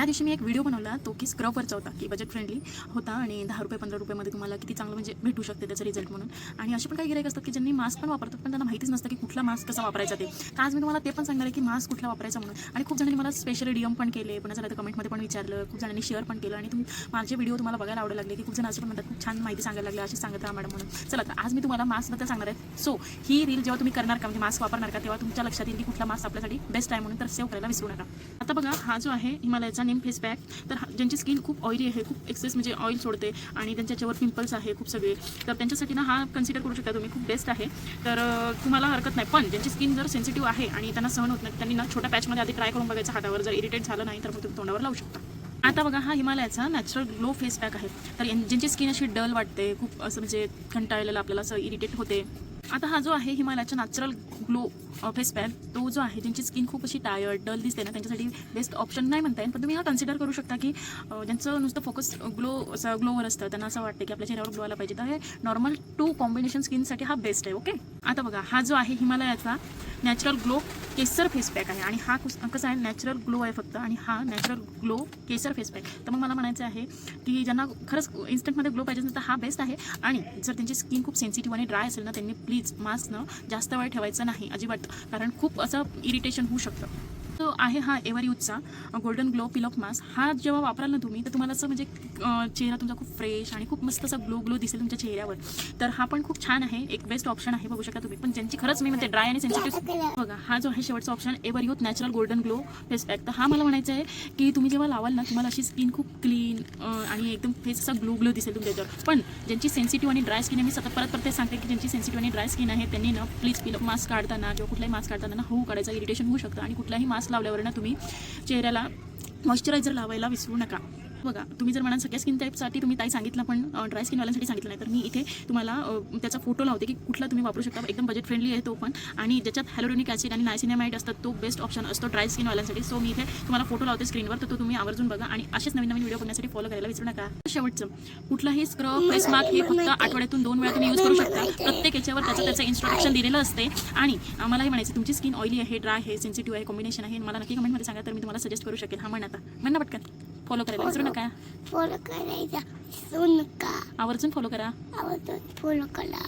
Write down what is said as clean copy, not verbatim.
त्या दिवशी मी एक व्हिडिओ बनवला तो की स्क्रबवरचा होता की बजेट फ्रेंडली होता आणि 10 रुपये 15 रुपयामध्ये तुम्हाला किती चांगलं म्हणजे भेटू शकते त्याचा रिझल्ट म्हणून. आणि असे पण काही गिराईक असतात की ज्यांनी मास्क पण वापरतात पण त्यांना माहितीच नसतं की कुठला मास्क कसा वापरायचा ते. तर आज मी तुम्हाला ते पण सांगणार आहे की मास्क कुठला वापरायचा म्हणून. आणि खूप जणांनी मला स्पेशली डीएम पण केले, पुन्हा झालं तर कमेंटमध्ये पण विचारलं, खूप जणांनी शेअर पण केलं आणि माझे व्हिडिओ तुम्हाला बघायला आवडू लागले की खूप जण असं पण म्हणतात खूप छान माहिती सांगायला लागले, अशी सांगत राहा मॅडम म्हणून. चला तर आज मी तुम्हाला मास्कबद्दल सांगणार आहे. सो ही रील जेव्हा तुम्ही करणार का म्हणजे मास्क वापरणार का तेव्हा तुमच्या लक्षात येईल की कुठला मास्क आपल्यासाठी बेस्ट आहे म्हणून. तर सेव्ह करायला विसरू नका. आता बघा हा जो आहे हिमालयाचा नेम फेस पॅक. तर ज्यांची स्किन खूप ऑइली आहे, खूप एक्सेस म्हणजे ऑइल सोडते आणि त्यांच्यावर पिंपल्स आहे खूप सगळे, तर त्यांच्यासाठी ना हा कन्सिडर करू शकता तुम्ही, खूप बेस्ट आहे. तर तुम्हाला हरकत नाही. पण ज्यांची स्किन जर सेन्सिटिव्ह आहे आणि त्यांना सहन होत नाही त्यांनी ना छोट्या पॅचमध्ये आधी ट्राय करून बघायचं हातावर. जर इरिटेट झालं नाही तर मग तुम्ही तोंडावर लावू शकता. आता बघा हा हिमालयाचा नॅचरल ग्लो फेस पॅक आहे. तर ज्यांची स्किन अशी डल वाटते, खूप असं म्हणजे कंटाळलेलं आपल्याला असं इरिटेट होते. आता हा जो आहे हिमालयाचा नॅचरल ग्लो फेस पॅक, तो जो आहे ज्यांची स्किन खूप अशी टायर्ड डल दिसते ना त्यांच्यासाठी बेस्ट ऑप्शन नाही म्हणता येईल, पण तुम्ही हा कन्सिडर करू शकता की ज्यांचं नुसतं फोकस असं ग्लोवर असतं, त्यांना असं वाटतं की आपल्या चेहऱ्यावर ग्लो आला पाहिजे, तर हे नॉर्मल टू कॉम्बिनेशन स्किनसाठी हा बेस्ट आहे. ओके. आता बघा हा जो आहे हिमालयाचा नॅचरल ग्लो केसर फेस पॅक आहे आणि हा कसा आहे नॅचरल ग्लो आहे फक्त आणि हा नॅचरल ग्लो केसर फेस पॅक. तर मग मला म्हणायचं आहे की ज्यांना खरंच इन्स्टंटमध्ये ग्लो पाहिजे असेल तर हा बेस्ट आहे. आणि जर त्यांची स्किन खूप सेन्सिटिव्ह आणि ड्राय असेल ना त्यांनी प्लीज मास्कनं जास्त वेळ ठेवायचं नाही अजिबात, कारण खूप असं इरिटेशन होऊ शकतं. तो आहे हा एव्हर यूजचा golden glow peel off mask. हा जेव्हा वापराल ना तुम्ही तर तुम्हाला असं म्हणजे चेहरा तुमचा खूप फ्रेश आणि खूप मस्त असा ग्लो दिसेल तुमच्या चेहऱ्यावर. तर हा पण खूप छान आहे, एक बेस्ट ऑप्शन आहे, बघू शकता तुम्ही. पण ज्यांची खरंच मी म्हणते ड्राय आणि सेन्सिटिव्ह, बघा हा जो आहे शेवटचा option ever youth natural golden glow face pack. तर हा मला म्हणायचं आहे की तुम्ही जेव्हा लावाल ना तुम्हाला अशी स्किन खूप क्लीन आणि एकदम फेस असा ग्लो दिसेल तुमच्या याच्यावर. पण ज्यांची सेन्सिटिव्ह आणि ड्राय स्किन आहे, मी सतत परत सांगते की ज्यांची सेन्सिटिव्ह आणि ड्राय स्किन आहे त्यांनी ना प्लीज पिल मास्क काढताना किंवा कुठलाही मास्क काढताना ना होऊ काढायचा, इरिटेशन होऊ शकतं. आणि कुठलाही मास्क लावल्यावर ना तुम्ही चेहऱ्याला मॉइश्चरायझर लावायला विसरू नका. बघा तुम्ही जर म्हणाल सगळ्या स्किन टाईपसाठी तुम्ही ताई सांगितलं पण ड्राय स्किनवाल्यांसाठी सांगितलं नाही, तर मी इथे तुम्हाला त्याचा फोटो लावते की कुठला तुम्ही वापरू शकता. एकदम बजेट फ्रेंडली आहे तो पण, आणि ज्याच्यात हॅलोरोनिक ॲसिड आणि नायसिनामाइड असतात तो बेस्ट ऑप्शन असतो ड्राय स्किनवाल्यांसाठी. सो मी इथे तुम्हाला फोटो लावते स्क्रीनवर, तर तो तुम्ही आवर्जून बघा आणि असेच नवीन व्हिडिओ बघण्यासाठी फॉलो करायला विसरू नका. शेवटचं कुठलाही स्क्रब फेस मास्क हे फक्त आठवड्यातून 2 वेळा तुम्ही यूज करू शकता. प्रत्येक याच्यावर त्याचं इन्स्ट्रक्शन दिलेलं असते. आणि मला हे म्हणायचं तुमची स्किन ऑइली आहे, ड्राय आहे, सेन्सिटिव्ह आहे, कॉम्बिनेशन आहे, मला नक्की कमेंटमध्ये सांगा, तर मी तुम्हाला सजेस्ट करू शकेल. हा म्हणा पटकन फॉलो करायला विसरू नका. फॉलो करायचा विसरू नका. आवर्जून फॉलो करा. आवर्जून फॉलो करा.